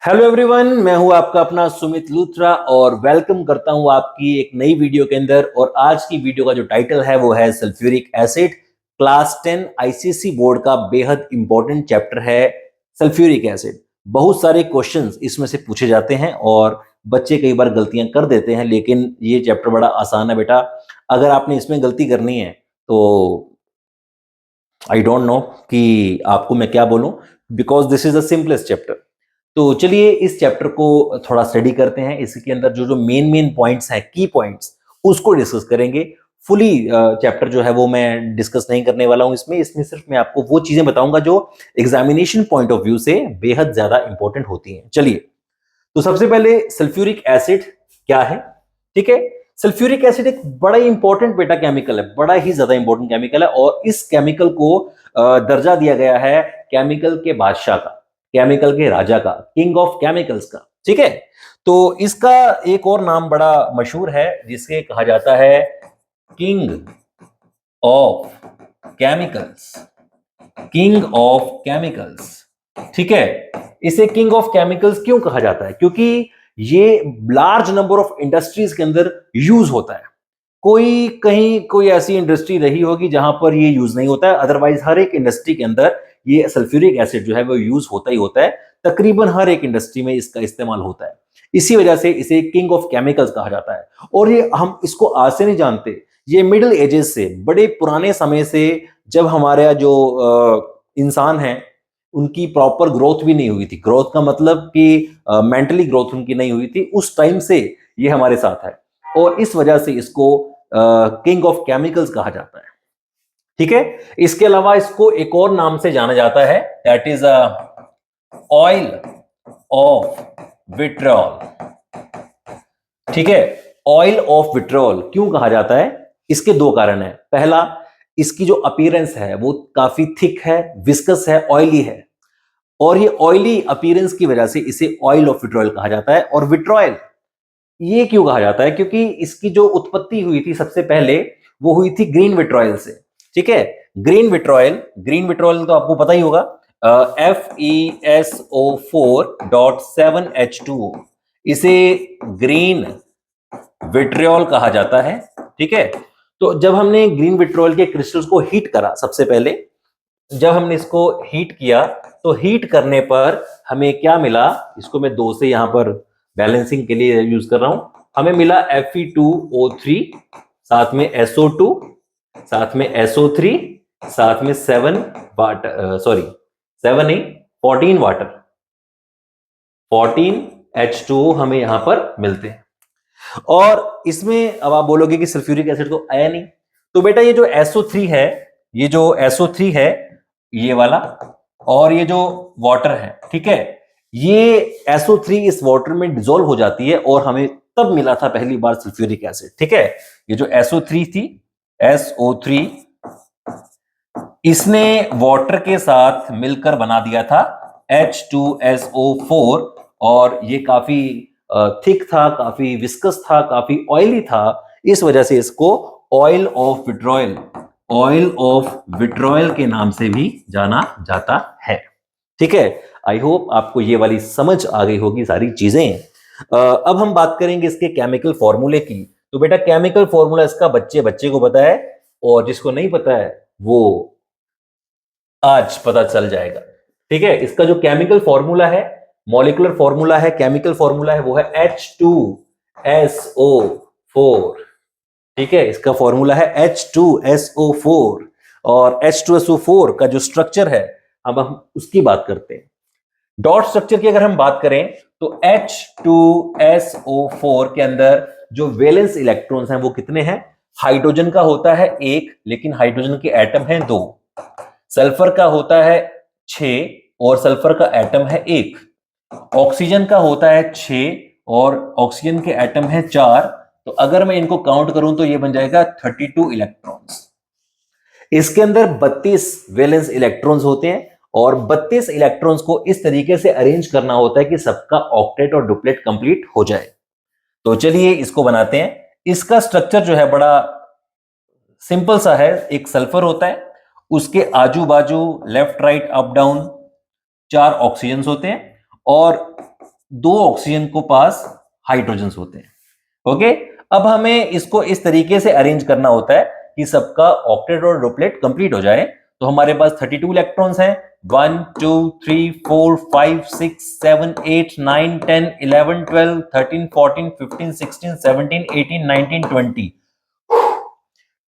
Hello everyone, मैं हूं आपका अपना सुमित लूथरा और वेलकम करता हूं आपकी एक नई वीडियो के अंदर। और आज की वीडियो का जो टाइटल है वो है sulphuric acid. Class 10 ICSE board का बेहद इंपॉर्टेंट चैप्टर है सल्फ्यूरिक एसिड। बहुत सारे क्वेश्चंस इसमें से पूछे जाते हैं और बच्चे कई बार गलतियां कर देते हैं, लेकिन ये चैप्टर बड़ा आसान है बेटा। अगर आपने इसमें गलती करनी है तो आई डोंट नो कि आपको मैं क्या बोलूं, because this is the simplest chapter. तो चलिए इस चैप्टर को थोड़ा स्टडी करते हैं। इसके अंदर जो जो मेन मेन पॉइंट्स हैं, की पॉइंट्स, उसको डिस्कस करेंगे। फुली चैप्टर जो है वो मैं डिस्कस नहीं करने वाला हूं। इसमें इसमें सिर्फ मैं आपको वो चीजें बताऊंगा जो एग्जामिनेशन पॉइंट ऑफ व्यू से बेहद ज्यादा इंपॉर्टेंट होती हैं। चलिए, तो सबसे पहले सल्फ्यूरिक एसिड क्या है। ठीक है, सल्फ्यूरिक एसिड एक बड़ा ही इंपॉर्टेंट बेटा केमिकल है, बड़ा ही ज्यादा इंपॉर्टेंट केमिकल है। और इस केमिकल को दर्जा दिया गया है केमिकल के बादशाह का, केमिकल के राजा का, किंग ऑफ केमिकल्स का। ठीक है, तो इसका एक और नाम बड़ा मशहूर है जिसे कहा जाता है king of chemicals. King of chemicals, ठीक है। इसे किंग ऑफ केमिकल्स क्यों कहा जाता है? क्योंकि ये लार्ज नंबर ऑफ इंडस्ट्रीज के अंदर यूज होता है। कोई कहीं कोई ऐसी इंडस्ट्री रही होगी जहां पर ये यूज नहीं होता है, अदरवाइज हर एक इंडस्ट्री के अंदर ये सल्फ्यूरिक एसिड जो है वो यूज होता ही होता है। तकरीबन हर एक इंडस्ट्री में इसका इस्तेमाल होता है। इसी वजह से इसे किंग ऑफ केमिकल्स कहा जाता है। और ये हम इसको आज से नहीं जानते, ये मिडिल एजेस से, बड़े पुराने समय से, जब हमारे जो इंसान हैं उनकी प्रॉपर ग्रोथ भी नहीं हुई थी। ग्रोथ का मतलब कि मेंटली ग्रोथ उनकी नहीं हुई थी, उस टाइम से ये हमारे साथ है। और इस वजह से इसको किंग ऑफ केमिकल्स कहा जाता है। ठीक है, इसके अलावा इसको एक और नाम से जाना जाता है, that is oil of vitriol. ठीक है, ऑयल ऑफ विट्रियोल क्यों कहा जाता है? इसके दो कारण है। पहला, इसकी जो अपीयरेंस है वो काफी थिक है, विस्कस है, ऑयली है। और ये ऑयली अपीयरेंस की वजह से इसे ऑयल ऑफ विट्रियोल कहा जाता है। और विट्रियोल ये क्यों कहा जाता है? क्योंकि इसकी जो उत्पत्ति हुई थी सबसे पहले, वो हुई थी ग्रीन विट्रियोल से। ठीक है, ग्रीन विट्रियोल तो आपको पता ही होगा, FeSO4.7H2O, इसे ग्रीन विट्रियोल कहा जाता है। ठीक है, तो जब हमने ग्रीन विट्रियोल के क्रिस्टल्स को हीट करा, सबसे पहले जब हमने इसको हीट किया, तो हीट करने पर हमें क्या मिला? इसको मैं दो से यहां पर बैलेंसिंग के लिए यूज कर रहा हूं। हमें मिला Fe2O3, साथ में SO2, साथ में SO3, साथ में 7 वाटर, सॉरी 7 नहीं, 14 वाटर, 14H2O हमें यहां पर मिलते हैं। और इसमें अब आप बोलोगे कि सल्फ्यूरिक एसिड तो आया नहीं। तो बेटा ये जो SO3 है, ये जो SO3 है, ये वाला, और ये जो वाटर है, ठीक है, ये SO3 इस वाटर में डिसॉल्व हो जाती है और हमें तब मिला था पहली बार सल्फ्यूरिक एसिड। ठीक है, ये जो SO3 थी, SO3, इसने वाटर के साथ मिलकर बना दिया था H2SO4। और ये काफी थिक था, काफी विस्कस था, काफी ऑयली था। इस वजह से इसको oil of vitriol, oil of vitriol के नाम से भी जाना जाता है। ठीक है, आई होप आपको ये वाली समझ आ गई होगी सारी चीजें। अब हम बात करेंगे इसके केमिकल फॉर्मूले की। तो बेटा केमिकल फॉर्मूला इसका बच्चे बच्चे को पता है, और जिसको नहीं पता है वो आज पता चल जाएगा। ठीक है, इसका जो केमिकल फॉर्मूला है, मॉलिक्यूलर फॉर्मूला है, केमिकल फॉर्मूला है, वो है H2SO4। ठीक है, इसका फॉर्मूला है H2SO4। और H2SO4 का जो स्ट्रक्चर है, अब हम उसकी बात करते हैं। डॉट स्ट्रक्चर की अगर हम बात करें तो H2SO4 के अंदर जो वैलेंस इलेक्ट्रॉन्स हैं वो कितने हैं? हाइड्रोजन का होता है 1, लेकिन हाइड्रोजन के एटम हैं 2। सल्फर का होता है 6 और सल्फर का एटम है 1। ऑक्सीजन का होता है 6 और ऑक्सीजन के एटम है 4। तो अगर मैं इनको काउंट करूं तो ये बन जाएगा 32 इलेक्ट्रॉन्स। इसके अंदर 32 वैलेंस इलेक्ट्रॉन्स होते हैं और 32 इलेक्ट्रॉन्स को इस तरीके से अरेंज करना होता है कि सबका ऑक्टेट और डुप्लेट कंप्लीट हो जाए। तो चलिए इसको बनाते हैं। इसका स्ट्रक्चर जो है बड़ा सिंपल सा है। एक सल्फर होता है, उसके आजू बाजू left right up down 4 oxygen होते हैं, और दो ऑक्सीजन को पास हाइड्रोजन्स होते हैं। ओके, अब हमें इसको इस तरीके से अरेंज करना होता है कि सबका ऑक्टेट और डुप्लेट कंप्लीट हो जाए। तो हमारे पास 32 इलेक्ट्रॉन्स हैं, 1 2 3 4 5 6 7 8 9 10 11 12 13 14 15 16 17 18 19 20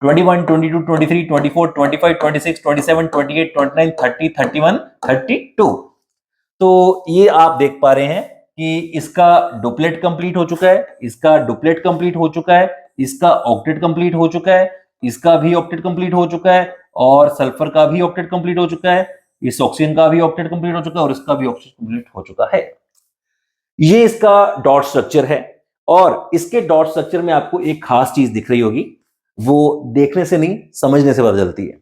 21 22 23 24 25 26 27 28 29 30 31 32। तो ये आप देख पा रहे हैं कि इसका डुप्लेट कंप्लीट हो चुका है, इसका डुप्लेट कंप्लीट हो चुका है, इसका ऑक्टेट कंप्लीट हो चुका है, इसका भी ऑक्टेट कंप्लीट हो चुका है, और सल्फर का भी ऑक्टेट कंप्लीट हो चुका है, इस ऑक्सीजन का भी ऑक्टेट कंप्लीट हो चुका है, और इसका भी ऑक्टेट कंप्लीट हो चुका है। ये इसका डॉट स्ट्रक्चर है, और इसके डॉट स्ट्रक्चर में आपको एक खास चीज दिख रही होगी, वो देखने से नहीं समझने से पता चलती है।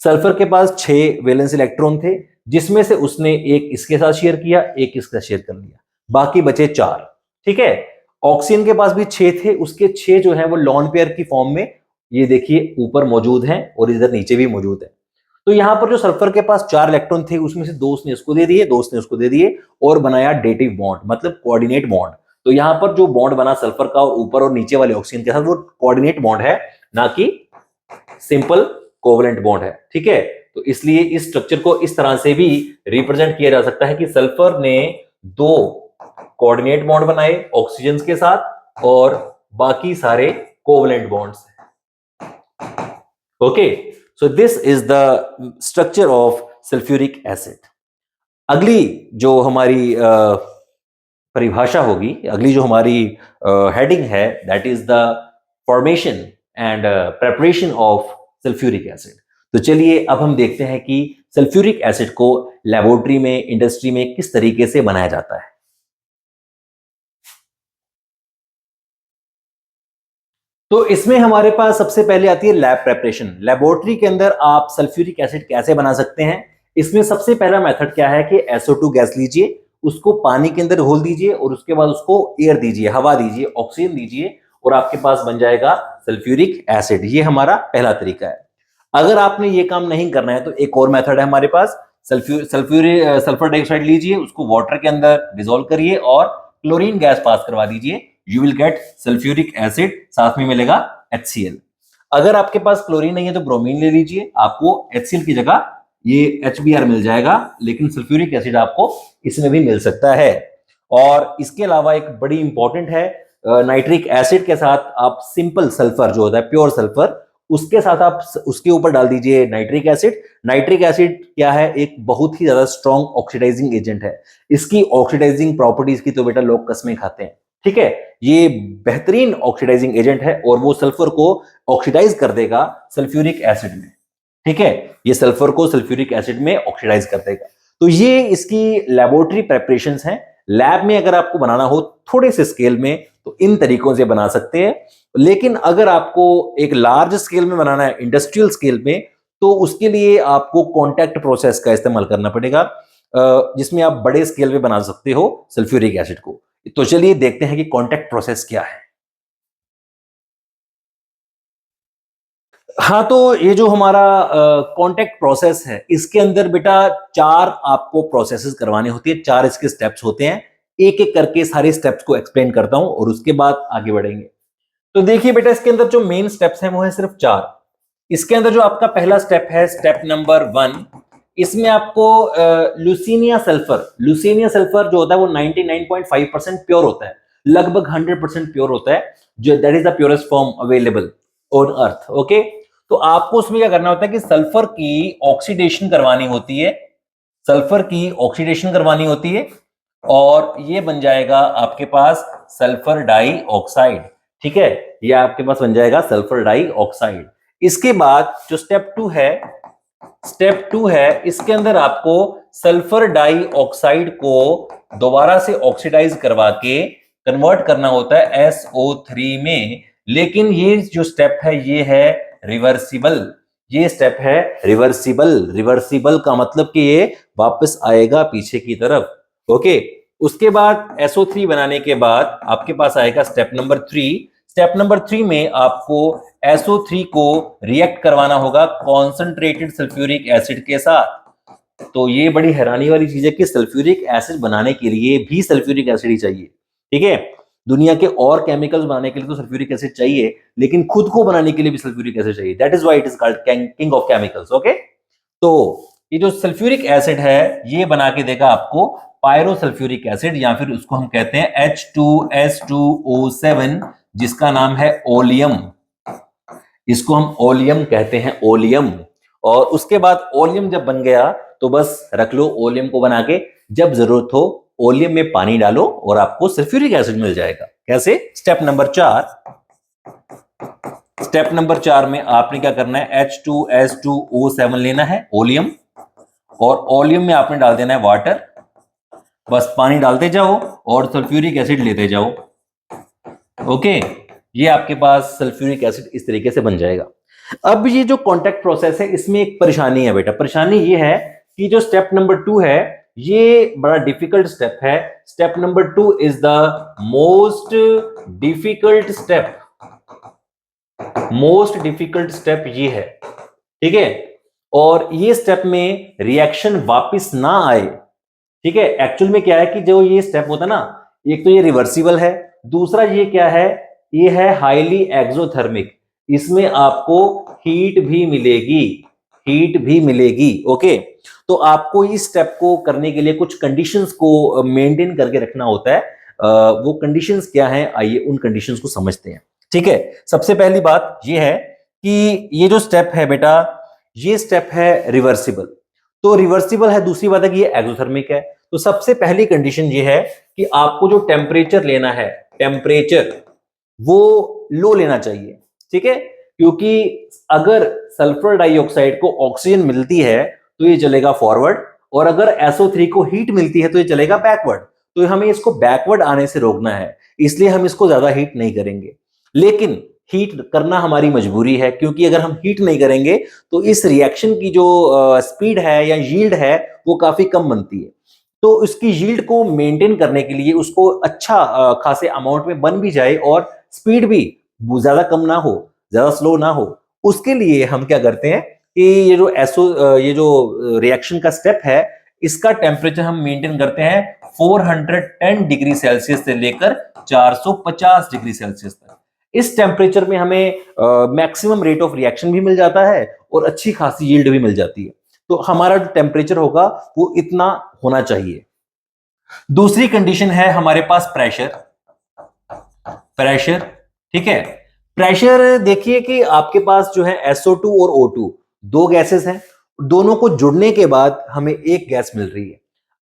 सल्फर के पास 6 वैलेंस इलेक्ट्रॉन थे, जिसमें से उसने एक इसके साथ शेयर किया, एक इसका शेयर कर लिया, बाकी बचे 4। ठीक है, ऑक्सीजन के पास भी 6 थे, उसके 6 जो है वो लॉन पेयर की फॉर्म में, ये देखिए ऊपर मौजूद हैं और इधर नीचे भी मौजूद है। तो यहां पर जो सल्फर के पास 4 इलेक्ट्रॉन थे, उसमें से 2 उसने इसको दे दिए, 2 उसने उसको दे दिए, और बनाया डेटिव बॉन्ड, मतलब कोऑर्डिनेट बॉन्ड। तो यहां पर जो बॉन्ड बना सल्फर का और ऊपर और नीचे वाले ऑक्सीजन के साथ, वो कोऑर्डिनेट बॉन्ड है, ना कि सिंपल कोवलेंट बॉन्ड है। ठीक है, तो इसलिए इस स्ट्रक्चर को इस तरह से भी रिप्रेजेंट किया जा सकता है कि सल्फर ने 2 कोऑर्डिनेट बॉन्ड बनाए ऑक्सीजन के साथ, और बाकी सारे covalent bonds. Okay, so this is the structure of sulphuric acid. अगली जो हमारी परिभाषा होगी, अगली जो हमारी हेडिंग है, that is the formation and preparation of sulphuric acid. तो चलिए अब हम देखते हैं कि सल्फ्यूरिक एसिड को लेबोरेटरी में, इंडस्ट्री में किस तरीके से बनाया जाता है। तो इसमें हमारे पास सबसे पहले आती है लैब प्रेपरेशन। लेबोरेटरी के अंदर आप सल्फ्यूरिक एसिड कैसे बना सकते हैं? इसमें सबसे पहला मेथड क्या है कि SO2 गैस लीजिए, उसको पानी के अंदर घोल दीजिए, और उसके बाद उसको एयर दीजिए, हवा दीजिए, ऑक्सीजन दीजिए, और आपके पास बन जाएगा सल्फ्यूरिक एसिड। ये हमारा पहला तरीका है। अगर आपने ये काम नहीं करना है तो एक और मेथड है हमारे पास, सल्फर डाइऑक्साइड लीजिए, उसको वाटर के अंदर डिसॉल्व करिए और क्लोरीन गैस पास करवा दीजिए, you will get sulphuric acid, साथ में मिलेगा HCl। अगर आपके पास क्लोरीन नहीं है तो ब्रोमीन ले लीजिए, आपको HCl की जगह ये HBr मिल जाएगा, लेकिन सल्फ्यूरिक एसिड आपको इसमें भी मिल सकता है। और इसके अलावा एक बड़ी इंपॉर्टेंट है, नाइट्रिक एसिड के साथ आप सिंपल सल्फर जो होता है, प्योर सल्फर, उसके साथ आप उसके ऊपर डाल दीजिए नाइट्रिक एसिड। नाइट्रिक एसिड क्या है? एक बहुत ही ज्यादा स्ट्रॉन्ग ऑक्सीडाइजिंग एजेंट है। इसकी ऑक्सीडाइजिंग प्रॉपर्टीज की तो बेटा लोग कसमें खाते हैं। ठीक है, ये बेहतरीन ऑक्सीडाइजिंग एजेंट है, और वो सल्फर को ऑक्सीडाइज कर देगा सल्फ्यूरिक एसिड में। ठीक है, ये सल्फर को सल्फ्यूरिक एसिड में ऑक्सीडाइज कर देगा। तो ये इसकी लेबोरेटरी प्रेपरेशंस हैं। लैब में अगर आपको बनाना हो थोड़े से स्केल में, तो इन तरीकों से बना सकते हैं। लेकिन अगर आपको एक लार्ज स्केल में बनाना है, इंडस्ट्रियल स्केल में, तो उसके लिए आपको कॉन्टैक्ट प्रोसेस का इस्तेमाल करना पड़ेगा, जिसमें आप बड़े स्केल में बना सकते हो सल्फ्यूरिक एसिड को। तो चलिए देखते हैं कि कॉन्टैक्ट प्रोसेस क्या है। हाँ, तो ये जो हमारा कॉन्टैक्ट प्रोसेस है, इसके अंदर बेटा 4 आपको प्रोसेसेस करवानी होती है, 4 इसके स्टेप्स होते हैं। एक एक करके सारे स्टेप्स को एक्सप्लेन करता हूं, और उसके बाद आगे बढ़ेंगे। तो देखिए बेटा, इसके अंदर जो मेन स्टेप्स हैं वो है सिर्फ 4। इसके अंदर जो आपका पहला स्टेप है, स्टेप नंबर 1, इसमें आपको लुसीनिया सल्फर जो होता है वो 99.5% प्योर होता है, लगभग 100% प्योर होता है, जो that is the purest form available on earth. Okay, तो आपको उसमें क्या करना होता है कि सल्फर की ऑक्सीडेशन करवानी होती है, सल्फर की ऑक्सीडेशन करवानी होती है, और ये बन जाएगा आपके पास सल्फर डाई ऑक्साइड। ठीक है, ये आपके पास बन जाएगा सल्फर डाई ऑक्साइड। इसके बाद जो स्टेप 2 है, इसके अंदर आपको सल्फर डाई ऑक्साइड को दोबारा से ऑक्सीडाइज करवा के कन्वर्ट करना होता है SO3 में। लेकिन ये जो स्टेप है ये है रिवर्सिबल, ये स्टेप है रिवर्सिबल का मतलब कि ये वापस आएगा पीछे की तरफ। ओके, उसके बाद SO3 बनाने के बाद आपके पास आएगा स्टेप नंबर 3। स्टेप नंबर 3 में आपको SO3 को रिएक्ट करवाना होगा कॉन्सेंट्रेटेड सल्फ्यूरिक एसिड के साथ। तो ये बड़ी हैरानी वाली चीज है कि सल्फ्यूरिक एसिड बनाने के लिए भी सल्फ्यूरिक एसिड ही चाहिए। ठीक है, दुनिया के और केमिकल्स बनाने के लिए तो सल्फ्यूरिक एसिड चाहिए, लेकिन खुद को बनाने के लिए भी सल्फ्यूरिक एसिड चाहिए। That is why it is called king of chemicals. Okay, तो ये जो सल्फ्यूरिक एसिड है ये बना के देगा आपको पायरोसल्फ्यूरिक एसिड, या फिर उसको हम कहते हैं H2S2O7, जिसका नाम है ओलियम। इसको हम ओलियम कहते हैं, ओलियम। और उसके बाद ओलियम जब बन गया तो बस रख लो ओलियम को बना के, जब जरूरत हो ओलियम में पानी डालो और आपको सल्फ्यूरिक एसिड मिल जाएगा। कैसे? Step number 4। स्टेप नंबर 4 में आपने क्या करना है, H2S2O7 लेना है, ओलियम, और ओलियम में आपने डाल देना है वाटर। बस पानी डालते जाओ और सल्फ्यूरिक एसिड लेते जाओ। ओके, ये आपके पास सल्फ्यूरिक एसिड इस तरीके से बन जाएगा। अब ये जो कांटेक्ट प्रोसेस है इसमें एक परेशानी है बेटा। परेशानी ये है कि जो स्टेप नंबर 2 है ये बड़ा डिफिकल्ट स्टेप है। Step number 2 is the most difficult step. Most difficult step ये है, ठीक है। और ये स्टेप में रिएक्शन वापस ना आए, ठीक है। एक्चुअल में क्या है कि जो ये स्टेप होता है ना, एक तो ये रिवर्सिबल है, दूसरा ये क्या है, ये है हाईली एक्सोथर्मिक। इसमें आपको हीट भी मिलेगी, हीट भी मिलेगी। ओके, तो आपको इस स्टेप को करने के लिए कुछ कंडीशंस को मेंटेन करके रखना होता है। वो कंडीशंस क्या हैं, आइए उन कंडीशंस को समझते हैं। ठीक है, सबसे पहली बात ये है कि ये जो स्टेप है बेटा, ये स्टेप है रिवर्सिबल। तो रिवर्सिबल है, दूसरी बात है कि ये एक्सोथर्मिक है। तो सबसे पहली कंडीशन ये है कि आपको जो टेम्परेचर लेना है, टेम्परेचर वो लो लेना चाहिए। ठीक है, क्योंकि अगर सल्फर डाइऑक्साइड को ऑक्सीजन मिलती है तो ये चलेगा फॉरवर्ड, और अगर SO3 को हीट मिलती है तो ये चलेगा बैकवर्ड। तो हमें इसको बैकवर्ड आने से रोकना है, इसलिए हम इसको ज्यादा हीट नहीं करेंगे। लेकिन हीट करना हमारी मजबूरी है, क्योंकि अगर हम हीट नहीं करेंगे तो इस रिएक्शन की जो स्पीड है या यील्ड है वो काफी कम बनती है। तो इसकी यील्ड को मेंटेन करने के लिए उसको अच्छा खासे अमाउंट में बन भी जाए और स्पीड भी ज्यादा कम ना हो, ज्यादा स्लो ना हो, उसके लिए हम क्या करते हैं कि ये जो रिएक्शन का स्टेप है इसका टेम्परेचर हम मेंटेन करते हैं 410 डिग्री सेल्सियस से लेकर 450 डिग्री सेल्सियस तक। इस टेम्परेचर में हमें मैक्सिमम रेट ऑफ रिएक्शन भी मिल जाता है और अच्छी खासी यील्ड भी मिल जाती है। तो हमारा जो टेम्परेचर होगा वो इतना होना चाहिए। दूसरी कंडीशन है हमारे पास प्रेशर। प्रेशर, ठीक है। प्रेशर देखिए कि आपके पास जो है SO2 और O2 दो गैसेस हैं, दोनों को जुड़ने के बाद हमें एक गैस मिल रही है।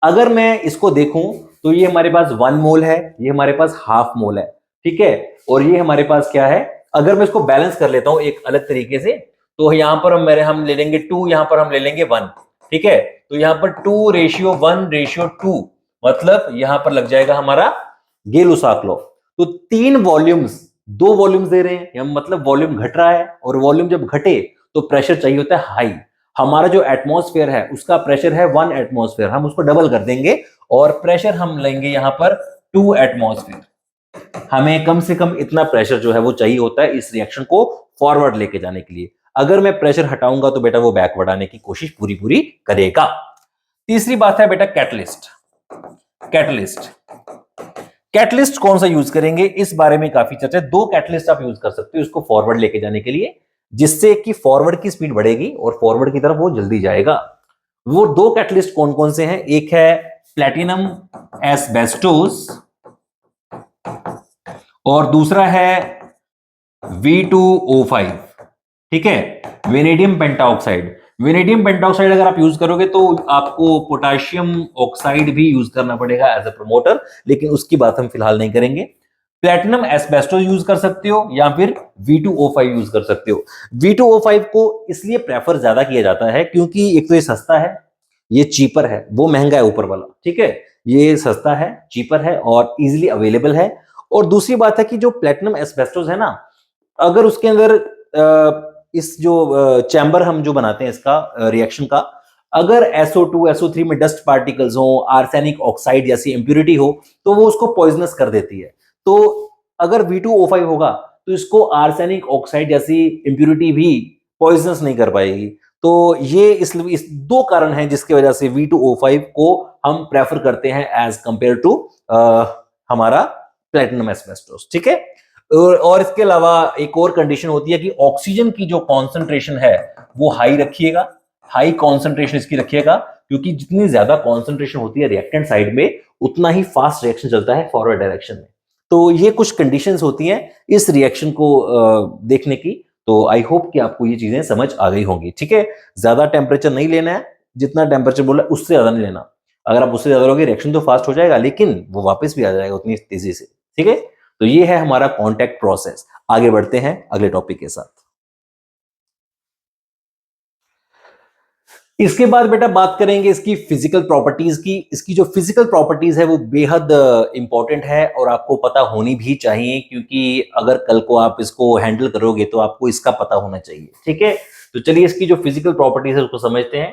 अगर मैं इसको देखूं तो ये हमारे पास 1 मोल है, ये हमारे पास हाफ मोल है, ठीक है। और ये हमारे पास क्या है, अगर मैं इसको बैलेंस कर लेता हूं एक अलग तरीके से, तो यहां पर हम ले लेंगे 2, यहां पर हम ले लेंगे 1, ठीक है। तो यहां पर 2:1:2, मतलब यहां पर लग जाएगा हमारा गेलुसाक लॉ। तो 3 वॉल्यूम्स 2 वॉल्यूम्स दे रहे हैं, मतलब वॉल्यूम घट रहा है, और वॉल्यूम जब घटे तो प्रेशर चाहिए होता है हाई। हमारा जो एटमॉस्फेयर है उसका प्रेशर है 1 एटमॉस्फेयर, हम उसको डबल कर देंगे और प्रेशर हम लेंगे यहां पर 2 एटमॉस्फेयर। हमें कम से कम इतना प्रेशर जो है वो चाहिए होता है इस रिएक्शन को फॉरवर्ड लेके जाने के लिए। अगर मैं प्रेशर हटाऊंगा तो बेटा वो बैकवर्ड आने की कोशिश पूरी पूरी करेगा। तीसरी बात है बेटा कैटलिस्ट। कैटलिस्ट, कैटलिस्ट कौन सा यूज करेंगे इस बारे में काफी चर्चा है। 2 कैटलिस्ट आप यूज कर सकते हो इसको फॉरवर्ड लेके जाने के लिए, जिससे कि फॉरवर्ड की स्पीड बढ़ेगी और फॉरवर्ड की तरफ वो जल्दी जाएगा। वो 2 कैटलिस्ट कौन कौन से हैं, एक है प्लैटिनम एस्बेस्टोस और दूसरा है V2O5, ठीक है, वेनेडियम पेंटाऑक्साइड। वेनेडियम पेंटाऑक्साइड अगर आप यूज करोगे तो आपको पोटेशियम ऑक्साइड भी यूज करना पड़ेगा एज अ प्रमोटर, लेकिन उसकी बात हम फिलहाल नहीं करेंगे। प्लैटिनम एस्बेस्टोस यूज कर सकते हो या फिर V2O5 यूज कर सकते हो। V2O5 को इसलिए प्रेफर ज्यादा किया जाता है क्योंकि एक तो ये सस्ता है, ये चीपर है, वो महंगा है ऊपर वाला, ठीक है। ये सस्ता है, चीपर है और इजीली अवेलेबल है। और दूसरी बात है कि जो प्लैटिनम एस्बेस्टोस है ना, अगर उसके अंदर इस जो चैम्बर हम जो बनाते हैं इसका रिएक्शन का, अगर SO2 SO3 में डस्ट पार्टिकल्स हो, आर्सेनिक ऑक्साइड जैसी इंप्यूरिटी हो, तो वो उसको पॉइजनस कर देती है। तो अगर V2O5 होगा तो इसको आर्सेनिक ऑक्साइड जैसी इंप्यूरिटी भी पॉइजनस नहीं कर पाएगी। तो ये इस दो कारण हैं जिसकी वजह से V2O5 को हम प्रेफर करते हैं एज कंपेयर टू हमारा प्लेटिनम एस्बेस्टोस, ठीक है। और इसके अलावा एक और कंडीशन होती है कि ऑक्सीजन की जो कॉन्सेंट्रेशन है वो हाई रखिएगा, हाई कॉन्सेंट्रेशन इसकी रखिएगा, क्योंकि जितनी ज्यादा कॉन्सेंट्रेशन होती है रिएक्टेंट साइड में उतना ही फास्ट रिएक्शन चलता है फॉरवर्ड डायरेक्शन में। तो ये कुछ कंडीशंस होती हैं इस रिएक्शन को देखने की। तो आई होप कि आपको ये चीजें समझ आ गई होंगी, ठीक है। ज्यादा टेम्परेचर नहीं लेना है, जितना टेम्परेचर बोला उससे ज्यादा नहीं लेना। अगर आप उससे ज्यादा लोगे रिएक्शन तो फास्ट हो जाएगा लेकिन वो वापस भी आ जाएगा उतनी तेजी से, ठीक है। तो ये है हमारा कॉन्टैक्ट प्रोसेस। आगे बढ़ते हैं अगले टॉपिक के साथ। इसके बाद बेटा बात करेंगे इसकी फिजिकल प्रॉपर्टीज की। इसकी जो फिजिकल प्रॉपर्टीज है वो बेहद इंपॉर्टेंट है और आपको पता होनी भी चाहिए, क्योंकि अगर कल को आप इसको हैंडल करोगे तो आपको इसका पता होना चाहिए, ठीक है। तो चलिए इसकी जो फिजिकल प्रॉपर्टीज है उसको समझते हैं।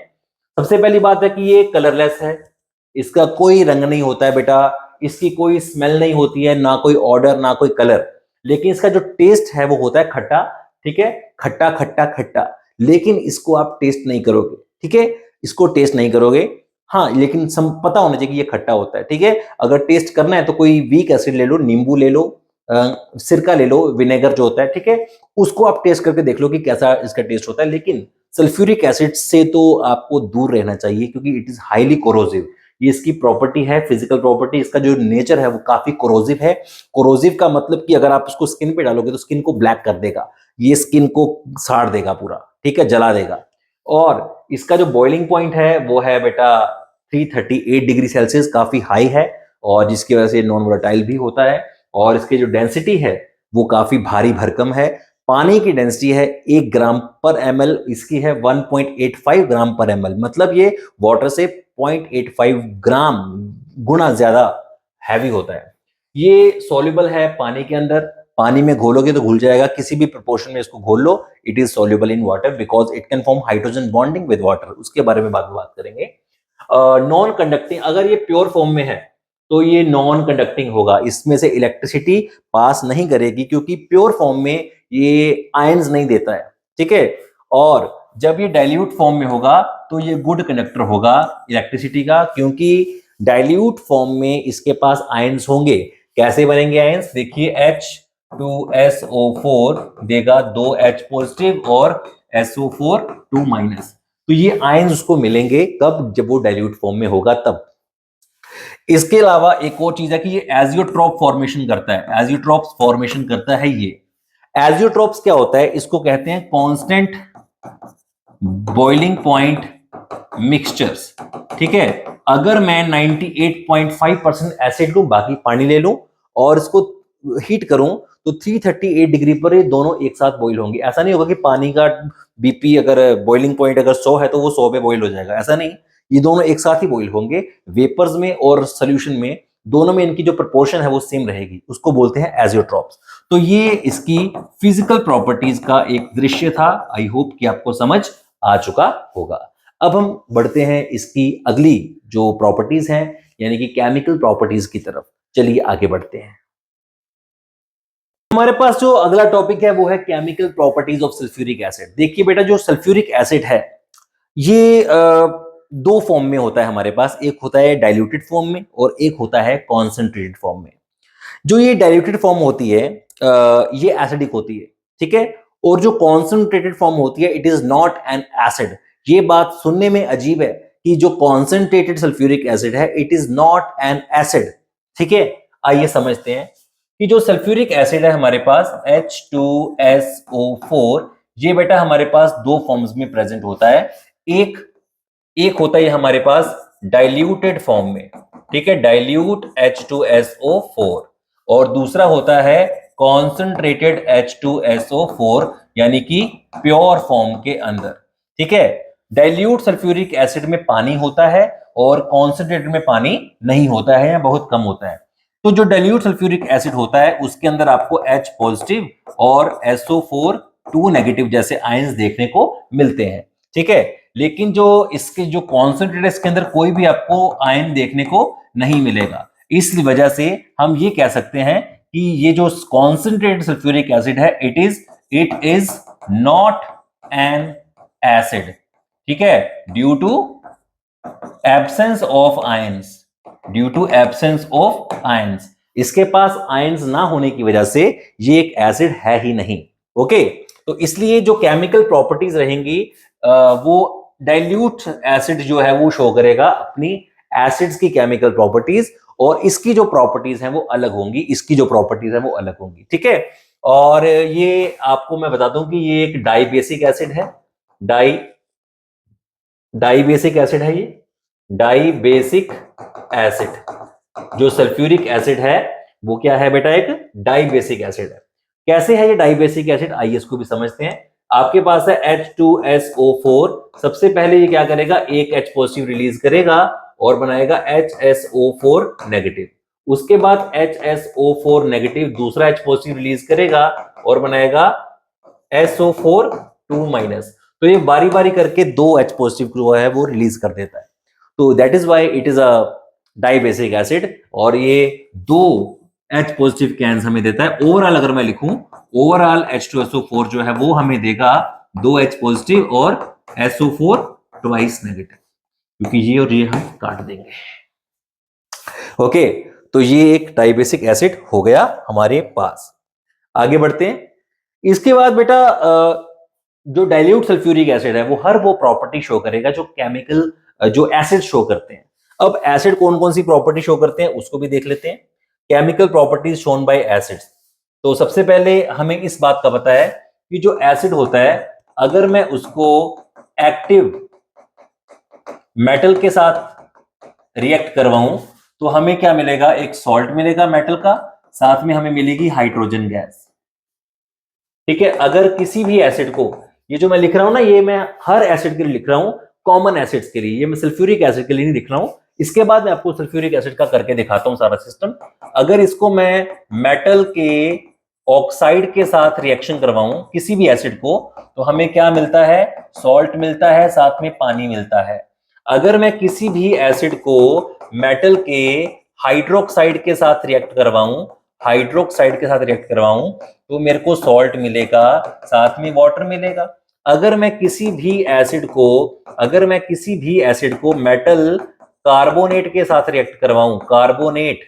सबसे पहली बात है कि ये कलरलेस है, इसका कोई रंग नहीं होता है बेटा, इसकी कोई स्मेल नहीं होती है, ना कोई ऑर्डर ना कोई कलर, लेकिन इसका जो टेस्ट है वो होता है खट्टा, ठीक है। खट्टा खट्टा खट्टा, लेकिन इसको आप टेस्ट नहीं करोगे, ठीक है। इसको टेस्ट नहीं करोगे, हाँ, लेकिन पता होना चाहिए कि ये खट्टा होता है, ठीक है। अगर टेस्ट करना है तो कोई वीक एसिड ले लो, नींबू ले लो, सिरका ले लो, विनेगर जो होता है, ठीक है। उसको आप टेस्ट करके देख लो कि कैसा इसका टेस्ट होता है। लेकिन सल्फ्यूरिक एसिड से तो आपको दूर रहना चाहिए, क्योंकि इट इज हाईली कोरोसिव। ये इसकी प्रॉपर्टी है, फिजिकल प्रॉपर्टी, इसका जो नेचर है वो काफी कोरोसिव है। कोरोसिव का मतलब कि अगर आप इसको स्किन पे डालोगे तो स्किन को ब्लैक कर देगा, ये स्किन को साड़ देगा पूरा, ठीक है, जला देगा। और इसका जो बॉइलिंग पॉइंट है वो है बेटा 338 डिग्री सेल्सियस, काफी हाई है, और जिसकी वजह से नॉन वोलेटाइल भी होता है। और इसकी जो डेंसिटी है वो काफी भारी भरकम है। पानी की डेंसिटी है 1 ग्राम पर ml, इसकी है 1.85 ग्राम पर ml, मतलब ये वाटर से 0.85 ग्राम गुना ज्यादा हैवी होता है। ये सॉल्युबल है पानी के अंदर, पानी में घोलोगे तो घुल जाएगा, किसी भी प्रोपोर्शन में इसको घोल लो, it is soluble in water because it can form hydrogen bonding with water. उसके बारे में बाद में बात करेंगे। नॉन कंडक्टिंग, अगर ये प्योर फॉर्म में है तो ये नॉन कंडक्टिंग होगा, इसमें से इलेक्ट्रिसिटी पास नहीं करेगी, क्योंकि प्योर फॉर्म में ये आयंस नहीं देता है, ठीक है। और जब ये डाइल्यूट फॉर्म में होगा तो ये गुड कंडक्टर होगा इलेक्ट्रिसिटी का, क्योंकि डाइल्यूट फॉर्म में इसके पास आयंस होंगे। कैसे बनेंगे आयंस, देखिए H2SO4 देगा 2H पॉजिटिव और SO4 2 माइनस। तो ये आयंस उसको मिलेंगे कब, जब वो डाइल्यूट फॉर्म में होगा तब। इसके अलावा एक और चीज है कि ये एजियोट्रॉप फॉर्मेशन करता है, एजियोट्रॉप फॉर्मेशन करता है ये। एजियोट्रॉप्स क्या होता है, इसको कहते हैं कांस्टेंट बॉइलिंग पॉइंट मिक्सचर्स, ठीक है। अगर मैं 98.5% एसिड लूं, बाकी पानी ले लूं और इसको हीट करूं तो 338 डिग्री पर ये दोनों एक साथ बॉईल होंगे। ऐसा नहीं होगा कि पानी का बीपी अगर बॉइलिंग पॉइंट अगर 100 है तो वो 100 पे बॉईल हो जाएगा, ऐसा नहीं। ये दोनों एक साथ ही बॉईल होंगे, वेपर्स में और सोल्यूशन में, दोनों में इनकी जो प्रोपोर्शन है वो सेम रहेगी, उसको बोलते हैं एजियोट्रॉप्स। तो ये इसकी फिजिकल प्रॉपर्टीज का एक दृश्य था। आई होप कि आपको समझ आ चुका होगा। अब हम बढ़ते हैं इसकी अगली जो प्रॉपर्टीज हैं, यानी कि केमिकल प्रॉपर्टीज की तरफ। चलिए आगे बढ़ते हैं। हमारे पास जो अगला टॉपिक है वो है chemical properties of sulphuric acid. देखिए बेटा, जो सल्फ्यूरिक एसिड है ये दो फॉर्म में होता है हमारे पास, एक होता है डाइल्यूटेड फॉर्म में और एक होता है कॉन्सेंट्रेटेड फॉर्म में। जो ये डाइल्यूटेड फॉर्म होती है ये एसिडिक होती है, ठीक है। और जो कॉन्सेंट्रेटेड फॉर्म होती है it is not an acid. ये बात सुनने में अजीब है कि जो कॉन्सेंट्रेटेड सल्फ्यूरिक एसिड है it is not an acid, ठीक है। आइए समझते हैं कि जो सल्फ्यूरिक एसिड है हमारे पास H2SO4, ये बेटा हमारे पास दो फॉर्म्स में प्रेजेंट होता है। एक होता है हमारे पास डाइल्यूटेड फॉर्म में, ठीक है, डाइल्यूट H2SO4, और दूसरा होता है कॉन्सेंट्रेटेड H2SO4 यानी कि प्योर फॉर्म के अंदर, ठीक है। डाइल्यूट सल्फ्यूरिक एसिड में पानी होता है और कॉन्सेंट्रेटेड में पानी नहीं होता है या बहुत कम होता है। तो जो डाइल्यूट सल्फ्यूरिक एसिड होता है उसके अंदर आपको H पॉजिटिव और SO4 2 नेगेटिव जैसे आयंस देखने को मिलते हैं, ठीक है। लेकिन जो इसके जो कॉन्सेंट्रेट है इसके अंदर कोई भी आपको आयन देखने को नहीं मिलेगा। इस वजह से हम ये कह सकते हैं कि ये जो कॉन्सेंट्रेटेड सल्फ्यूरिक एसिड है it is not an acid, ठीक है, due to absence of ions, due to absence of ions, इसके पास आयंस ना होने की वजह से ये एक एसिड है ही नहीं। ओके, तो इसलिए जो केमिकल प्रॉपर्टीज रहेंगी वो डाइल्यूट एसिड जो है वो शो करेगा अपनी एसिड्स की केमिकल प्रॉपर्टीज, और इसकी जो प्रॉपर्टीज हैं वो अलग होंगी, इसकी जो प्रॉपर्टीज हैं वो अलग होंगी। ठीक है, और ये आपको मैं बता दूं कि ये एक डाई बेसिक एसिड है, डाई बेसिक एसिड है, ये डाई बेसिक एसिड। जो सल्फ्यूरिक एसिड है वो क्या है बेटा, एक डाई बेसिक एसिड है। कैसे है ये डाई बेसिक एसिड, आइए इसको भी समझते हैं। आपके पास है H2SO4, सबसे पहले ये क्या करेगा, एक H पॉजिटिव रिलीज करेगा और बनाएगा HSO4 नेगेटिव। उसके बाद HSO4 नेगेटिव दूसरा H पॉजिटिव रिलीज करेगा और बनाएगा SO4 2 माइनस। तो ये बारी बारी करके दो H पॉजिटिव जो है वो रिलीज कर देता है, तो that is why it is a dibasic acid, और ये दो H पॉजिटिव कैंस हमें देता है। ओवरऑल अगर मैं लिखूं, ओवरऑल H2SO4 जो है वो हमें देगा दो H पॉजिटिव और SO4 ट्वाइस नेगेटिव, क्योंकि ये और ये हम काट देंगे। ओके, तो ये एक डाइबेसिक एसिड हो गया हमारे पास। आगे बढ़ते हैं। इसके बाद बेटा जो डाइल्यूट सल्फ्यूरिक एसिड है वो हर वो प्रॉपर्टी शो करेगा जो केमिकल जो एसिड शो करते हैं। अब एसिड कौन कौन सी प्रॉपर्टी शो करते हैं उसको भी देख लेते हैं। Chemical properties shown by acids. तो सबसे पहले हमें इस बात का पता है कि जो एसिड होता है अगर मैं उसको एक्टिव मेटल के साथ रिएक्ट करवाऊं तो हमें क्या मिलेगा, एक सॉल्ट मिलेगा मेटल का, साथ में हमें मिलेगी हाइड्रोजन गैस। ठीक है, अगर किसी भी एसिड को, ये जो मैं लिख रहा हूं ना, ये मैं हर एसिड के लिए लिख रहा हूं, कॉमन एसिड्स के लिए, ये मैं सल्फ्यूरिक एसिड के लिए नहीं लिख रहा हूं। इसके बाद मैं आपको सल्फ्यूरिक एसिड का करके दिखाता हूं सारा सिस्टम। अगर इसको मैं मेटल के ऑक्साइड के साथ रिएक्शन करवाऊं किसी भी एसिड को, तो हमें क्या मिलता है, सॉल्ट मिलता है, साथ में पानी मिलता है। अगर मैं किसी भी एसिड को मेटल के हाइड्रोक्साइड के साथ रिएक्ट करवाऊं, हाइड्रोक्साइड के साथ रिएक्ट करवाऊं, तो मेरे को सॉल्ट मिलेगा, साथ में वाटर मिलेगा। अगर मैं किसी भी एसिड को मेटल कार्बोनेट के साथ रिएक्ट करवाऊं, कार्बोनेट,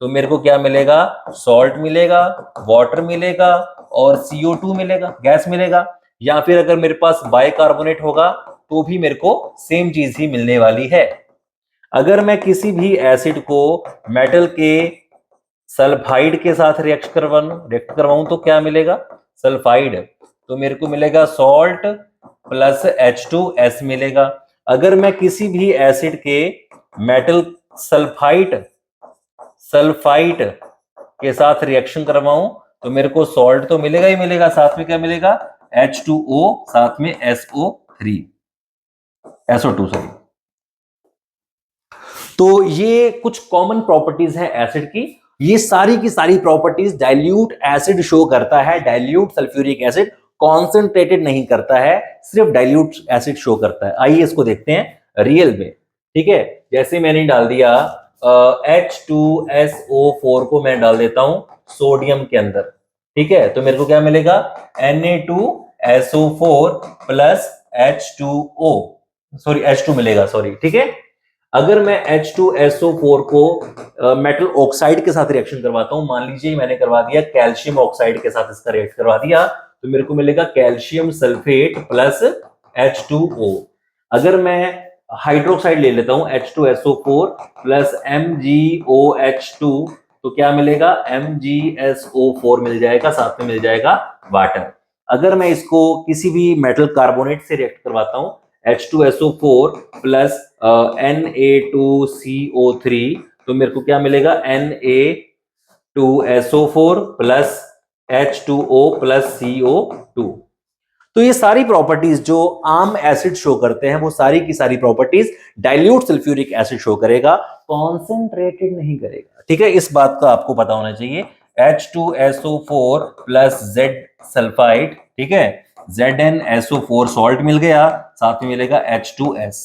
तो मेरे को क्या मिलेगा, सॉल्ट मिलेगा, वाटर मिलेगा और CO2 मिलेगा, गैस मिलेगा। या फिर अगर मेरे पास बाइकार्बोनेट होगा तो भी मेरे को सेम चीज ही मिलने वाली है। अगर मैं किसी भी एसिड को मेटल के सल्फाइड के साथ रिएक्ट करवाऊं तो क्या मिलेगा, सल्फाइड, तो मेरे को मिलेगा सॉल्ट प्लस H2S मिलेगा। अगर मैं किसी भी एसिड के मेटल सल्फाइड के साथ रिएक्शन करवाऊं तो मेरे को सॉल्ट तो मिलेगा ही मिलेगा, साथ में क्या मिलेगा, H2O, साथ में SO2 सॉरी। तो ये कुछ कॉमन प्रॉपर्टीज हैं एसिड की। ये सारी की सारी प्रॉपर्टीज डाइल्यूट एसिड शो करता है। डाइल्यूट सल्फ्यूरिक एसिड कॉन्सेंट्रेटेड नहीं करता है, सिर्फ डाइल्यूट एसिड शो करता है। आइए इसको देखते हैं रियल में। ठीक है, जैसे मैंने डाल दिया H2SO4 को मैं डाल देता हूं सोडियम के अंदर। ठीक है, तो मेरे को क्या मिलेगा, Na2SO4 plus H2O, sorry H2 मिलेगा, सॉरी। ठीक है, अगर मैं H2SO4 को मेटल ऑक्साइड के साथ रिएक्शन करवाता हूं, मान लीजिए मैंने करवा दिया कैल्शियम ऑक्साइड के साथ इसका रिएक्ट करवा दिया, तो मेरे को मिलेगा कैल्शियम सल्फेट प्लस H2O। अगर मैं हाइड्रोक्साइड ले लेता हूं H2SO4 प्लस MgOH2, तो क्या मिलेगा, MgSO4 मिल जाएगा, साथ में मिल जाएगा वाटर। अगर मैं इसको किसी भी मेटल कार्बोनेट से रिएक्ट करवाता हूं H2SO4 प्लस Na2CO3, तो मेरे को क्या मिलेगा, Na2SO4 plus H2O plus CO2। तो ये सारी प्रॉपर्टीज जो आम एसिड शो करते हैं वो सारी की सारी properties dilute sulphuric acid show करेगा, कॉन्सेंट्रेटेड नहीं करेगा। ठीक है, इस बात का आपको पता होना चाहिए। H2SO4 प्लस Z सल्फाइड, ठीक है, ZnSO4 सॉल्ट मिल गया, साथ में मिलेगा H2S।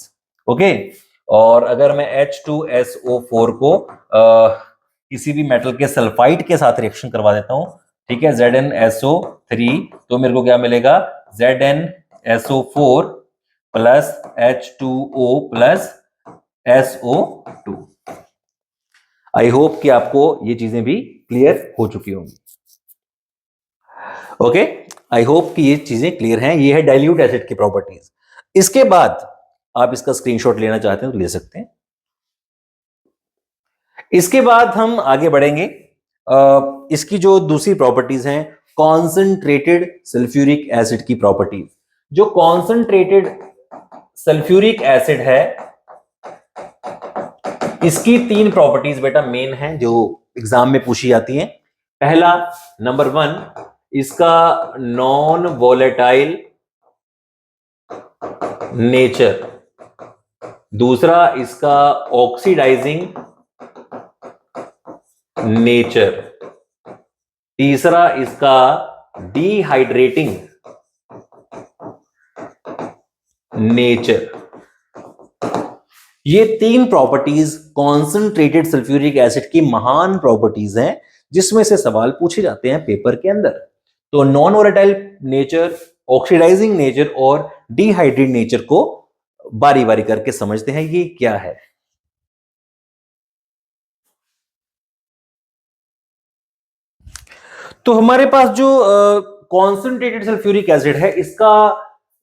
ओके, और अगर मैं H2SO4 को किसी भी मेटल के सल्फाइड के साथ रिएक्शन करवा देता हूं, ठीक है, ZnSO3, तो मेरे को क्या मिलेगा, ZnSO4 plus H2O plus SO2। I hope कि आपको ये चीजें भी क्लियर हो चुकी होंगी। ओके, आई होप कि ये चीजें क्लियर हैं। ये है डाइल्यूट एसिड की प्रॉपर्टीज। इसके बाद आप इसका स्क्रीनशॉट लेना चाहते हैं तो ले सकते हैं। इसके बाद हम आगे बढ़ेंगे। इसकी जो दूसरी प्रॉपर्टीज हैं, कॉन्सेंट्रेटेड सल्फ्यूरिक एसिड की प्रॉपर्टीज। जो कॉन्सेंट्रेटेड सल्फ्यूरिक एसिड है, इसकी तीन प्रॉपर्टीज बेटा मेन हैं जो एग्जाम में पूछी जाती हैं। पहला, नंबर 1, इसका नॉन वोलेटाइल नेचर। दूसरा, इसका ऑक्सीडाइजिंग नेचर। तीसरा, इसका डिहाइड्रेटिंग नेचर। ये तीन प्रॉपर्टीज कॉन्सेंट्रेटेड सल्फ्यूरिक एसिड की महान प्रॉपर्टीज हैं जिसमें से सवाल पूछे जाते हैं पेपर के अंदर। तो non volatile nature, oxidising nature और डिहाइड्रेट नेचर को बारी बारी करके समझते हैं ये क्या है। तो हमारे पास जो कॉन्सेंट्रेटेड सल्फ्यूरिक एसिड है, इसका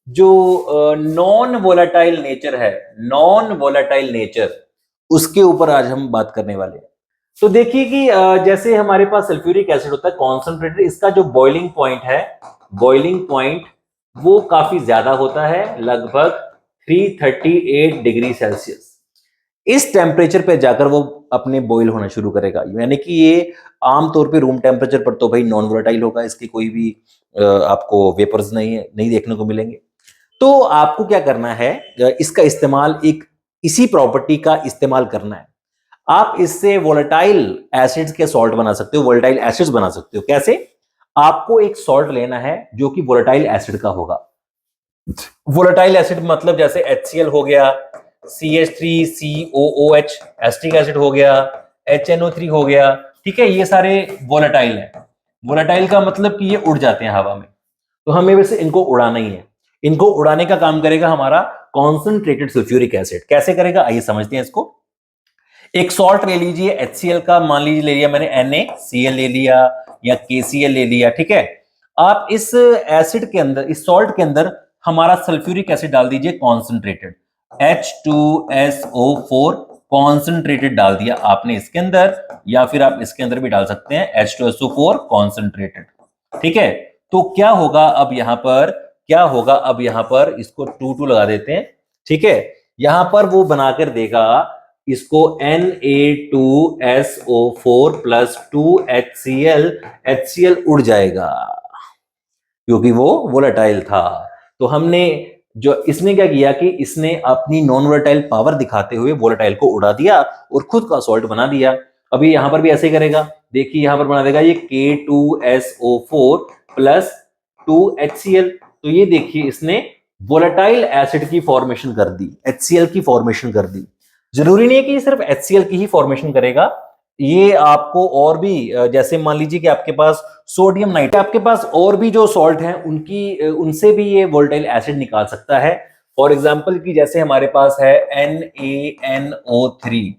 जो नॉन वोलेटाइल नेचर है, नॉन वोलेटाइल नेचर, उसके ऊपर आज हम बात करने वाले हैं। तो देखिए कि जैसे हमारे पास सल्फ्यूरिक एसिड होता है कॉन्सेंट्रेटेड, इसका जो बॉइलिंग पॉइंट है, बॉइलिंग पॉइंट वो काफी ज्यादा होता है, लगभग 338 डिग्री सेल्सियस। इस टेम्परेचर पे जाकर वो अपने बॉईल होना शुरू करेगा। यानी कि ये आमतौर पे रूम टेम्परेचर पर तो भाई नॉन वोलेटाइल होगा, इसकी कोई भी आपको वेपर्स नहीं देखने को मिलेंगे। तो आपको क्या करना है, इसका इस्तेमाल एक इसी प्रॉपर्टी का इस्तेमाल करना है। आप इससे वोलेटाइल एसिड्स के सॉल्ट बना सकते हो, वोलेटाइल एसिड्स बना सकते हो। कैसे? आपको एक सॉल्ट लेना है जो कि वोलेटाइल एसिड का होगा। वोलेटाइल एसिड मतलब जैसे HCl हो गया, CH3COOH एसिटिक एसिड हो गया, HNO3 हो गया, ठीक है, ये सारे वोलेटाइल हैं। वोलेटाइल का मतलब कि ये उड़ जाते हैं हवा में, तो हमें वैसे इनको उड़ाना ही है। इनको उड़ाने का काम करेगा हमारा कॉन्सेंट्रेटेड सल्फ्यूरिक एसिड। कैसे करेगा आइए समझते हैं इसको। एक सॉल्ट ले लीजिए HCl का, मान लीजिए ले लिया मैंने NaCl ले लिया या KCl ले लिया, ठीक है। आप इस एसिड के अंदर, इस सॉल्ट के अंदर हमारा सल्फ्यूरिक एसिड डाल दीजिए कॉन्सेंट्रेटेड, H2SO4 कॉन्सेंट्रेटेड डाल दिया आपने इसके अंदर, या फिर आप इसके अंदर भी डाल सकते हैं H2SO4 कॉन्सेंट्रेटेड, ठीक है। तो क्या होगा अब यहां पर, क्या होगा अब यहां पर, इसको 2 लगा देते हैं, ठीक है। यहां पर वो बनाकर देगा इसको Na2SO4 प्लस 2HCl, HCl उड़ जाएगा क्योंकि वो वोलेटाइल था। तो हमने जो इसने क्या किया कि इसने अपनी नॉन वोलेटाइल पावर दिखाते हुए वोलेटाइल को उड़ा दिया और खुद का सॉल्ट बना दिया। अभी यहां पर भी ऐसे ही करेगा, देखिए यहां पर बना देगा ये K2SO4 प्लस 2HCl। तो ये देखिए इसने वोलेटाइल एसिड की फॉर्मेशन कर दी, HCl की फॉर्मेशन कर दी। जरूरी नहीं है कि सिर्फ HCl की ही फॉर्मेशन करेगा, ये आपको और भी, जैसे मान लीजिए कि आपके पास सोडियम नाइट्रेट, आपके पास और भी जो सॉल्ट हैं उनकी, उनसे भी ये वोलेटाइल एसिड निकाल सकता है। फॉर एग्जांपल कि जैसे हमारे पास है NaNO3,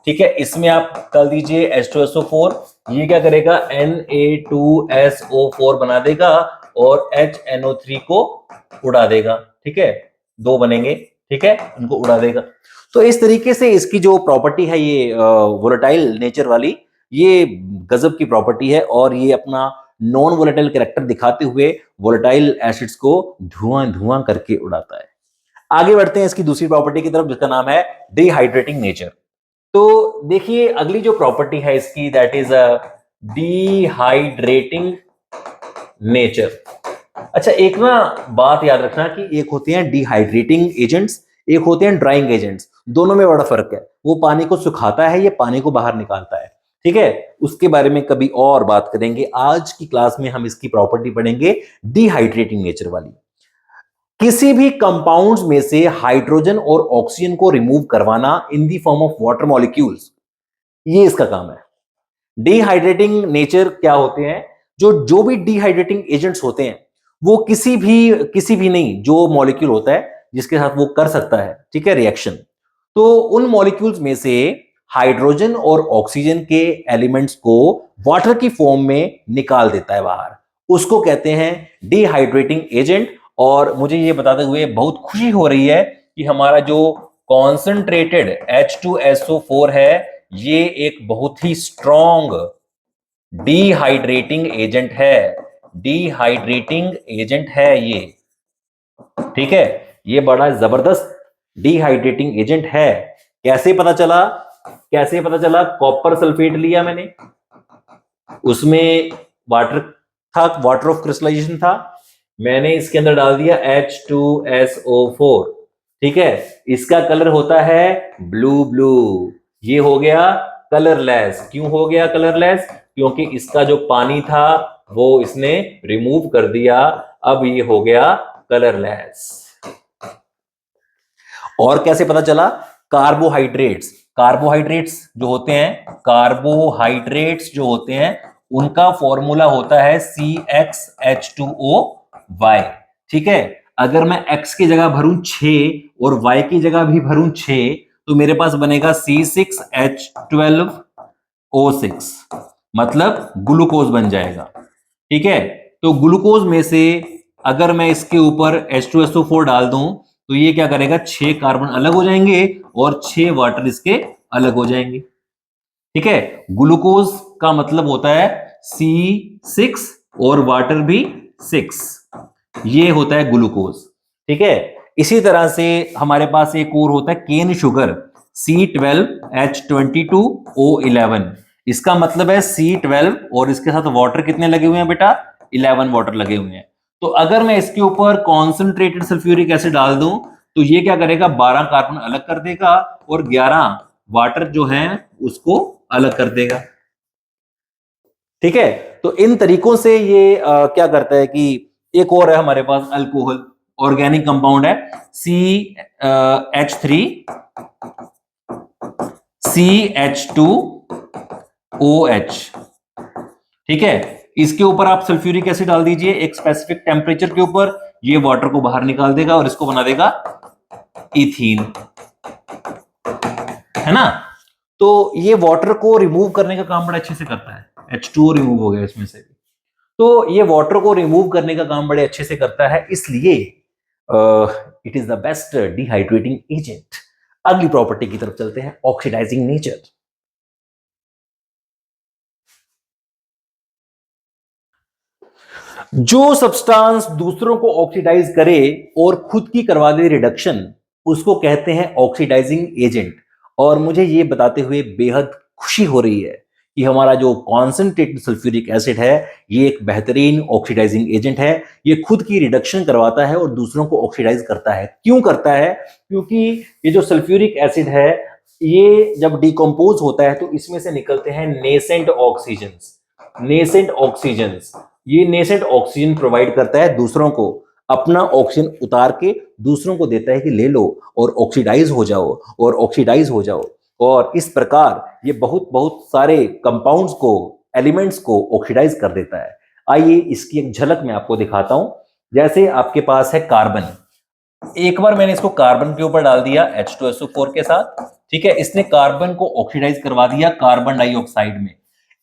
ठीक है, इसमें आप डाल दीजिए H2SO4, ये क्या करेगा Na2SO4 बना देगा और HNO3 को उड़ा देगा, ठीक है, 2 बनेंगे, ठीक है, उनको उड़ा देगा। तो इस तरीके से इसकी जो प्रॉपर्टी है ये वोलेटाइल नेचर वाली, ये गजब की प्रॉपर्टी है और ये अपना नॉन वोलेटाइल कैरेक्टर दिखाते हुए वोलेटाइल एसिड्स को धुआं धुआं करके उड़ाता है। आगे बढ़ते हैं इसकी दूसरी प्रॉपर्टी की तरफ जिसका नाम है डिहाइड्रेटिंग नेचर। तो देखिए अगली जो प्रॉपर्टी है इसकी, that is a dehydrating nature. अच्छा, एक ना बात याद रखना कि एक होते हैं डिहाइड्रेटिंग एजेंट्स, एक होते हैं ड्राइंग एजेंट्स। दोनों में बड़ा फर्क है। वो पानी को सुखाता है, ये पानी को बाहर निकालता है, ठीक है। उसके बारे में कभी और बात करेंगे। आज की क्लास में हम इसकी प्रॉपर्टी पढ़ेंगे डिहाइड्रेटिंग नेचर वाली। किसी भी कंपाउंड्स में से हाइड्रोजन और ऑक्सीजन को रिमूव करवाना in the form of water molecules, ये इसका काम है। डिहाइड्रेटिंग नेचर क्या होते हैं, जो जो भी डिहाइड्रेटिंग एजेंट्स होते हैं वो किसी भी नहीं, जो मॉलिक्यूल होता है जिसके साथ वो कर सकता है, ठीक है, रिएक्शन। तो उन मॉलिक्यूल्स में से हाइड्रोजन और ऑक्सीजन के एलिमेंट्स को वाटर की फॉर्म में निकाल देता है बाहर, उसको कहते हैं डिहाइड्रेटिंग एजेंट। और मुझे ये बताते हुए बहुत खुशी हो रही है कि हमारा जो कॉन्सेंट्रेटेड H2SO4 है, ये एक बहुत ही स्ट्रॉन्ग डिहाइड्रेटिंग एजेंट है। डिहाइड्रेटिंग एजेंट है ये, ठीक है, ये बड़ा जबरदस्त डिहाइड्रेटिंग एजेंट है। कैसे पता चला? कैसे पता चला? कॉपर सल्फेट लिया मैंने, उसमें वाटर था, वाटर ऑफ क्रिस्टलाइजेशन था, मैंने इसके अंदर डाल दिया H2SO4, ठीक है, इसका कलर होता है ब्लू ब्लू, ये हो गया कलरलेस। क्यों हो गया कलरलेस? क्योंकि इसका जो पानी था वो इसने रिमूव कर दिया, अब ये हो गया कलरलेस। और कैसे पता चला? कार्बोहाइड्रेट्स, कार्बोहाइड्रेट्स जो होते हैं, कार्बोहाइड्रेट्स जो होते हैं उनका फॉर्मूला होता है CXH2OY, ठीक है। अगर मैं X की जगह भरूं 6 और Y की जगह भी भरूं 6 तो मेरे पास बनेगा C6H12O6, मतलब ग्लूकोज बन जाएगा, ठीक है। तो ग्लूकोज में से अगर मैं इसके ऊपर H2SO4 डाल दूं तो ये क्या करेगा, 6 कार्बन अलग हो जाएंगे और 6 वाटर इसके अलग हो जाएंगे, ठीक है। ग्लूकोज का मतलब होता है C6 और वाटर भी 6, ये होता है ग्लूकोज, ठीक है। इसी तरह से हमारे पास एक और होता है केन शुगर, C12H22O11, इसका मतलब है C12 और इसके साथ वाटर कितने लगे हुए हैं बेटा? 11 वाटर लगे हुए हैं। तो अगर मैं इसके ऊपर कॉन्सेंट्रेटेड सल्फ्यूरिक एसिड डाल दूं तो ये क्या करेगा, 12 कार्बन अलग कर देगा और 11 वाटर जो है उसको अलग कर देगा, ठीक है। तो इन तरीकों से ये क्या करता है कि एक और है हमारे पास अल्कोहल, ऑर्गेनिक कंपाउंड है CH3CH2OH, ठीक है। इसके ऊपर आप सल्फ्यूरिक एसिड डाल दीजिए एक स्पेसिफिक टेम्परेचर के ऊपर, ये वाटर को बाहर निकाल देगा और इसको बना देगा इथीन, है ना। तो ये वाटर को रिमूव करने का काम बड़ा अच्छे से करता है, H2O रिमूव हो गया इसमें से भी, तो ये वाटर को रिमूव करने का काम बड़े अच्छे से करता है, इसलिए it is the best dehydrating agent. अगली प्रॉपर्टी की तरफ चलते हैं, ऑक्सीडाइजिंग नेचर। जो सब्सटेंस दूसरों को ऑक्सीडाइज करे और खुद की करवा दे रिडक्शन, उसको कहते हैं ऑक्सीडाइजिंग एजेंट। और मुझे ये बताते हुए बेहद खुशी हो रही है कि हमारा जो कॉन्सेंट्रेटेड सल्फ्यूरिक एसिड है ये एक बेहतरीन ऑक्सीडाइजिंग एजेंट है। ये खुद की रिडक्शन करवाता है और दूसरों को ऑक्सीडाइज करता है। क्यों करता है? क्योंकि ये जो सल्फ्यूरिक एसिड है ये जब डिकम्पोज होता है तो इसमें से निकलते हैं नेसेंट ऑक्सीजन्स, नेसेंट ऑक्सीजन्स। ये नेसेंट ऑक्सीजन प्रोवाइड करता है दूसरों को, अपना ऑक्सीजन उतार के दूसरों को देता है कि ले लो और ऑक्सीडाइज हो जाओ और ऑक्सीडाइज हो जाओ। और इस प्रकार ये बहुत बहुत सारे कंपाउंड्स को, एलिमेंट्स को ऑक्सीडाइज कर देता है। आइए इसकी एक झलक मैं आपको दिखाता हूं। जैसे आपके पास है कार्बन, एक बार मैंने इसको कार्बन के ऊपर डाल दिया H2SO4 के साथ, ठीक है, इसने कार्बन को ऑक्सीडाइज करवा दिया कार्बन डाइऑक्साइड में।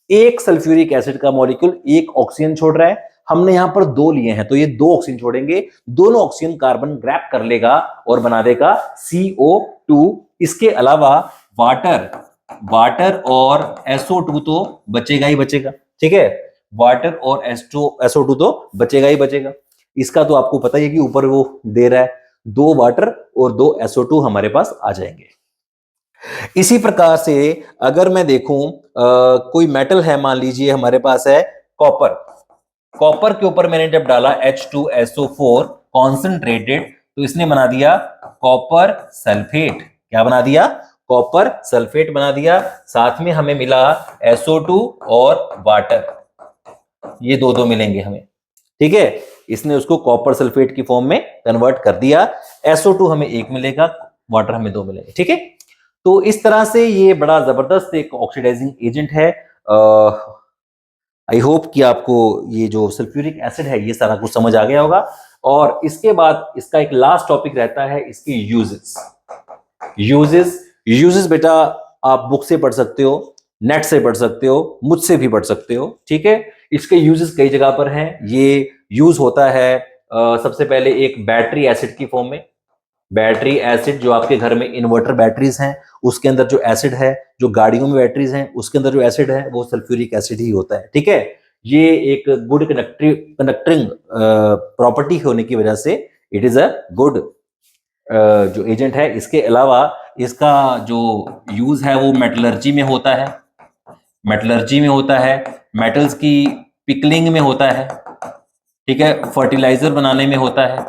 एक सल्फ्यूरिक एसिड का मॉलिक्यूल एक ऑक्सीजन छोड़ रहा है, हमने यहां पर 2 लिए हैं तो ये 2 ऑक्सीजन छोड़ेंगे, दोनों ऑक्सीजन कार्बन ग्रैब कर लेगा और बना देगा CO2। इसके अलावा वाटर, वाटर और SO2 तो बचेगा ही बचेगा, ठीक है, वाटर और SO2 तो बचेगा ही बचेगा। इसका तो आपको पता ही है कि ऊपर वो दे रहा है 2 वाटर और 2 SO2 हमारे पास आ जाएंगे। इसी प्रकार से अगर मैं देखूं कोई मेटल है, मान लीजिए हमारे पास है कॉपर, कॉपर के ऊपर मैंने जब डाला H2SO4 कॉन्सेंट्रेटेड तो इसने बना दिया कॉपर सल्फेट। क्या बना दिया? कॉपर सल्फेट बना दिया। साथ में हमें मिला SO2 और वाटर, ये दो मिलेंगे हमें, ठीक है। इसने उसको कॉपर सल्फेट की फॉर्म में कन्वर्ट कर दिया। SO2 हमें 1 मिलेगा, वाटर हमें 2 मिलेंगे, ठीक है। तो इस तरह से ये बड़ा जबरदस्त एक ऑक्सीडाइजिंग एजेंट है। आई होप कि आपको ये जो सल्फ्यूरिक एसिड है ये सारा कुछ समझ आ गया होगा। और इसके बाद इसका एक लास्ट टॉपिक रहता है इसके यूजेस। यूजेस बेटा आप बुक से पढ़ सकते हो, नेट से पढ़ सकते हो, मुझसे भी पढ़ सकते हो, ठीक है। इसके यूजेस कई जगह पर हैं। ये यूज होता है सबसे पहले एक बैटरी एसिड की फॉर्म में। बैटरी एसिड जो आपके घर में इन्वर्टर बैटरीज हैं उसके अंदर जो एसिड है, जो गाड़ियों में बैटरीज हैं उसके अंदर जो एसिड है वो सल्फ्यूरिक एसिड ही होता है, ठीक है। ये एक गुड कंडक्टिंग प्रॉपर्टी होने की वजह से इट इज अ गुड जो एजेंट है। इसके अलावा इसका जो यूज है वो मेटलर्जी में होता है, मेटल्स की पिकलिंग में होता है, ठीक है, फर्टिलाइजर बनाने में होता है।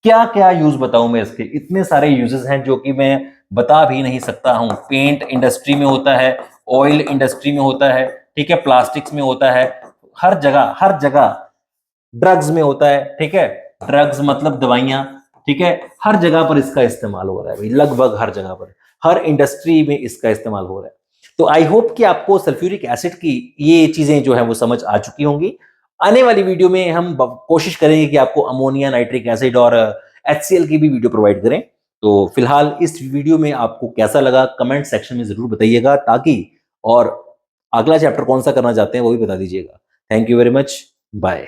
क्या क्या यूज बताऊं मैं इसके, इतने सारे यूजेस हैं जो कि मैं बता भी नहीं सकता हूं। पेंट इंडस्ट्री में होता है, ऑयल इंडस्ट्री में होता है, ठीक है, प्लास्टिक्स में होता है, हर जगह ड्रग्स में होता है, ठीक है। ड्रग्स मतलब दवाइयां, ठीक है, हर जगह पर इसका इस्तेमाल हो रहा है भाई, लगभग हर जगह पर, हर इंडस्ट्री में इसका इस्तेमाल हो रहा है। तो आई होप कि आपको सल्फ्यूरिक एसिड की ये चीजें जो है वो समझ आ चुकी होंगी। आने वाली वीडियो में हम कोशिश करेंगे कि आपको अमोनिया नाइट्रिक एसिड और HCl की भी वीडियो प्रोवाइड करें। तो फिलहाल इस वीडियो में आपको कैसा लगा कमेंट सेक्शन में जरूर बताइएगा, ताकि और अगला चैप्टर कौन सा करना चाहते हैं वो भी बता दीजिएगा। Thank you very much, bye.